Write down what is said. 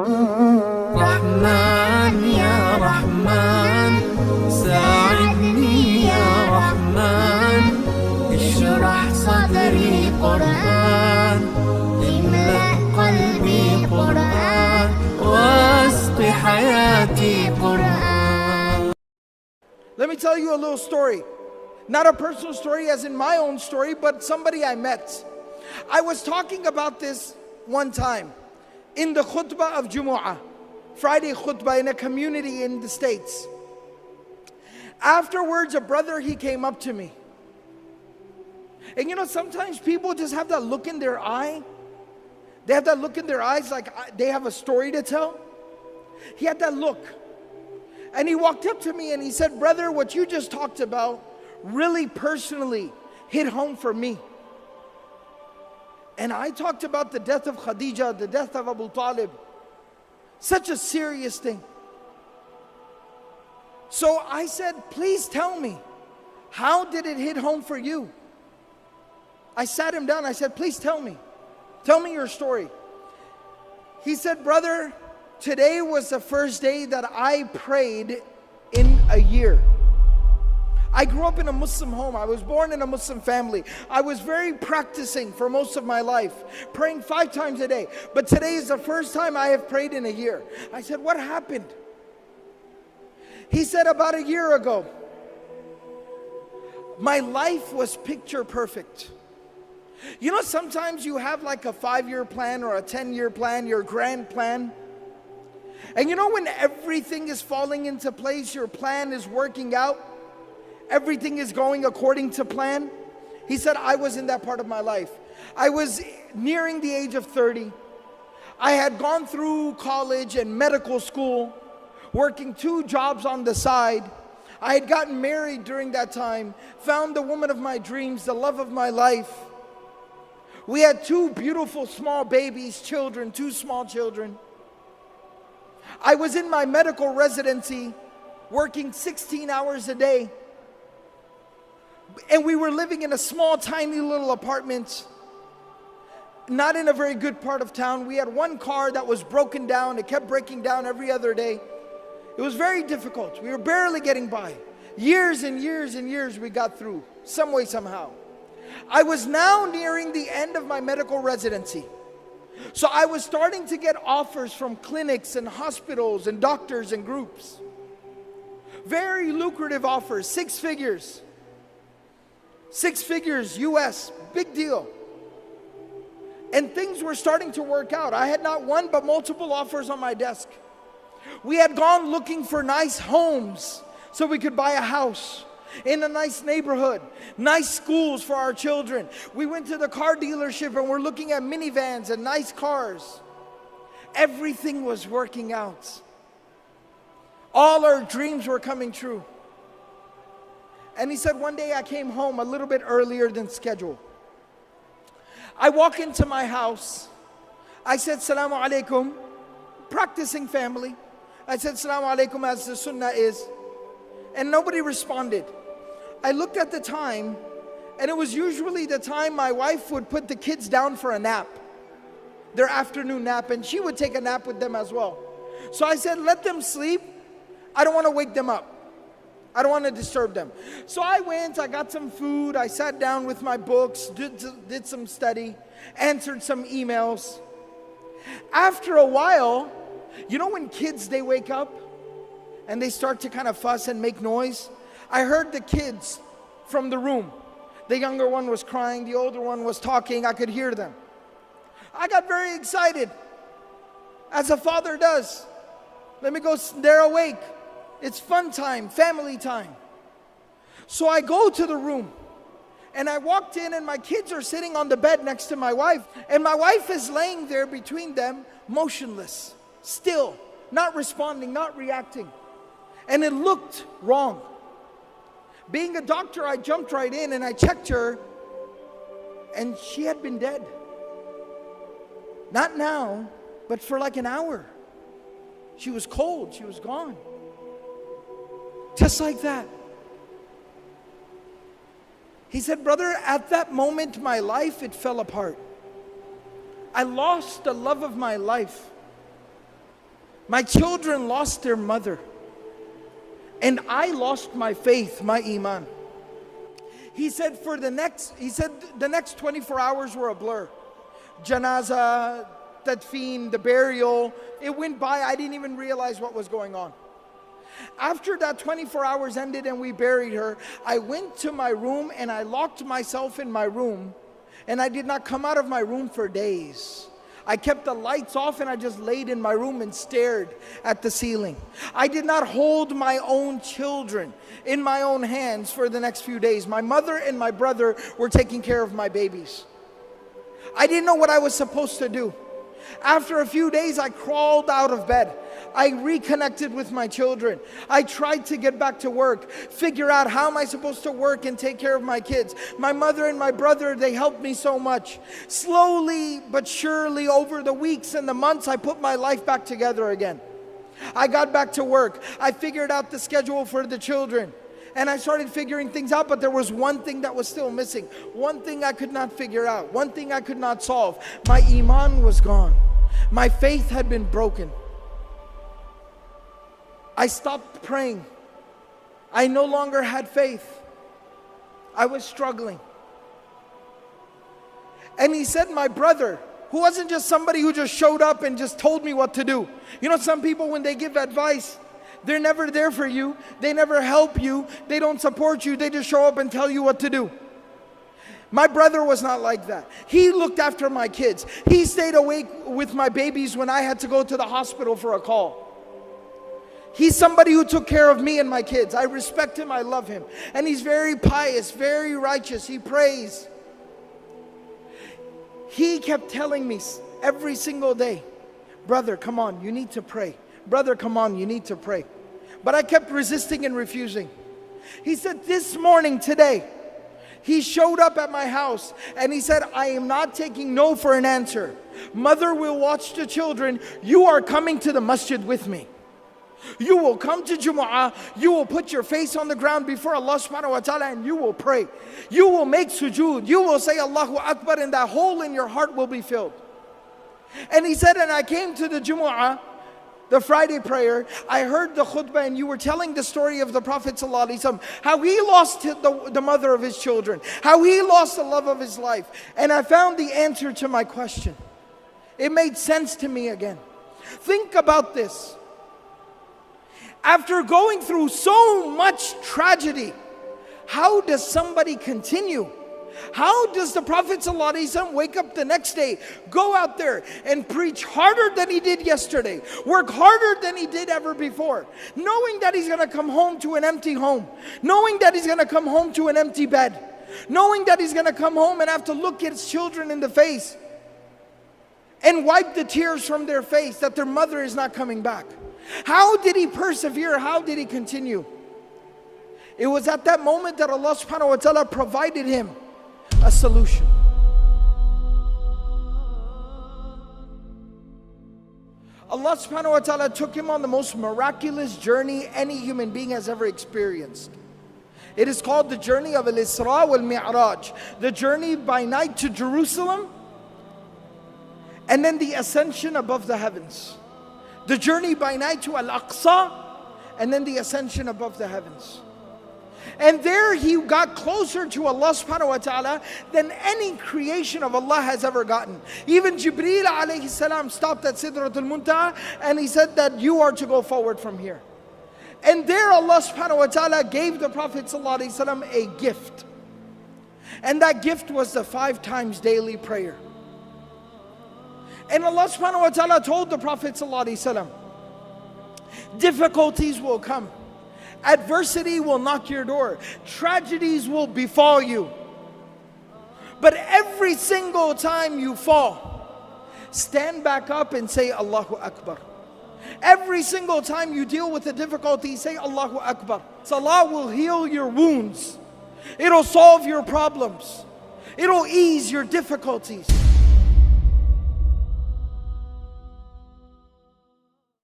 رحمن يا رحمن ساعدني يا رحمن اشرح صدري قرآن املأ قلبي قرآن واسق حياتي قرآن. Let me tell you a little story. Not a personal story as in my own story, but somebody I met. I was talking about this one time in the khutbah of Jumu'ah, Friday khutbah in a community in the States. Afterwards, a brother, he came up to me. And you know, sometimes people just have that look in their eye. They have that look in their eyes like they have a story to tell. He had that look. And he walked up to me and he said, brother, what you just talked about really personally hit home for me. And I talked about the death of Khadija, the death of Abu Talib. Such a serious thing. So I said, please tell me, how did it hit home for you? I sat him down, I said, please tell me your story. He said, brother, today was the first day that I prayed in a year. I grew up in a Muslim home. I was born in a Muslim family. I was very practicing for most of my life, praying 5 times a day. But today is the first time I have prayed in a year. I said, what happened? He said, about a year ago, my life was picture perfect. You know, sometimes you have like a 5-year plan or a 10-year plan, your grand plan. And you know, when everything is falling into place, your plan is working out, everything is going according to plan. He said, I was in that part of my life. I was nearing the age of 30. I had gone through college and medical school, working 2 jobs on the side. I had gotten married during that time, found the woman of my dreams, the love of my life. We had 2 beautiful small babies, children, 2 small children. I was in my medical residency, working 16 hours a day. And we were living in a small, tiny little apartment, not in a very good part of town. We had 1 car that was broken down. It kept breaking down every other day. It was very difficult. We were barely getting by. Years and years and years we got through, some way, somehow. I was now nearing the end of my medical residency. So I was starting to get offers from clinics and hospitals and doctors and groups. Very lucrative offers, 6 figures. 6 figures US, big deal. And things were starting to work out. I had not one but multiple offers on my desk. We had gone looking for nice homes so we could buy a house in a nice neighborhood, nice schools for our children. We went to the car dealership and we're looking at minivans and nice cars. Everything was working out. All our dreams were coming true. And he said, one day I came home a little bit earlier than scheduled. I walk into my house. I said, Salamu alaikum, practicing family. I said, Salamu alaikum, as the sunnah is. And nobody responded. I looked at the time, and it was usually the time my wife would put the kids down for a nap, their afternoon nap, and she would take a nap with them as well. So I said, let them sleep. I don't want to wake them up. I don't want to disturb them. So I went, I got some food, I sat down with my books, did some study, answered some emails. After a while, you know when kids, they wake up and they start to kind of fuss and make noise? I heard the kids from the room. The younger one was crying, the older one was talking, I could hear them. I got very excited, as a father does. Let me go, they're awake. It's fun time, family time. So I go to the room and I walked in and my kids are sitting on the bed next to my wife. And my wife is laying there between them, motionless, still, not responding, not reacting. And it looked wrong. Being a doctor, I jumped right in and I checked her and she had been dead. Not now, but for like an hour. She was cold, she was gone. Just like that. He said, brother, at that moment, my life, it fell apart. I lost the love of my life. My children lost their mother. And I lost my faith, my iman. He said the next 24 hours were a blur. Janaza, tadfeen, the burial, it went by. I didn't even realize what was going on. After that 24 hours ended and we buried her, I went to my room and I locked myself in my room, and I did not come out of my room for days. I kept the lights off and I just laid in my room and stared at the ceiling. I did not hold my own children in my own hands for the next few days. My mother and my brother were taking care of my babies. I didn't know what I was supposed to do. After a few days, I crawled out of bed. I reconnected with my children. I tried to get back to work, figure out how am I supposed to work and take care of my kids. My mother and my brother, they helped me so much. Slowly but surely, over the weeks and the months, I put my life back together again. I got back to work. I figured out the schedule for the children. And I started figuring things out, but there was one thing that was still missing. One thing I could not figure out. One thing I could not solve. My iman was gone. My faith had been broken. I stopped praying. I no longer had faith. I was struggling. And he said, my brother, who wasn't just somebody who just showed up and just told me what to do. You know, some people, when they give advice, they're never there for you. They never help you. They don't support you. They just show up and tell you what to do. My brother was not like that. He looked after my kids. He stayed awake with my babies when I had to go to the hospital for a call. He's somebody who took care of me and my kids. I respect him. I love him. And he's very pious, very righteous. He prays. He kept telling me every single day, brother, come on, you need to pray. Brother, come on, you need to pray. But I kept resisting and refusing. He said, this morning, today, he showed up at my house and he said, I am not taking no for an answer. Mother will watch the children. You are coming to the masjid with me. You will come to Jumu'ah, you will put your face on the ground before Allah subhanahu wa ta'ala and you will pray. You will make sujood. You will say Allahu Akbar and that hole in your heart will be filled. And he said, and I came to the Jumu'ah, the Friday prayer, I heard the khutbah and you were telling the story of the Prophet ﷺ, how he lost the mother of his children, how he lost the love of his life. And I found the answer to my question. It made sense to me again. Think about this. After going through so much tragedy, how does somebody continue? How does the Prophet ﷺ wake up the next day, go out there and preach harder than he did yesterday, work harder than he did ever before, knowing that he's going to come home to an empty home, knowing that he's going to come home to an empty bed, knowing that he's going to come home and have to look his children in the face and wipe the tears from their face that their mother is not coming back? How did he persevere? How did he continue? It was at that moment that Allah subhanahu wa ta'ala provided him a solution. Allah subhanahu wa ta'ala took him on the most miraculous journey any human being has ever experienced. It is called the journey of Al-Isra wal-Mi'raj, the journey by night to Jerusalem, and then the ascension above the heavens. The journey by night to Al-Aqsa, and then the ascension above the heavens. And there he got closer to Allah subhanahu wa ta'ala than any creation of Allah has ever gotten. Even Jibreel alayhi salam stopped at Sidratul Muntaha and he said that you are to go forward from here. And there Allah subhanahu wa ta'ala gave the Prophet sallallahu alayhi wasallam a gift. And that gift was the 5 times daily prayer. And Allah subhanahu wa ta'ala told the Prophet sallallahu alayhi wasallam, difficulties will come. Adversity will knock your door. Tragedies will befall you. But every single time you fall, stand back up and say Allahu Akbar. Every single time you deal with a difficulty, say Allahu Akbar. Salah will heal your wounds. It'll solve your problems. It'll ease your difficulties.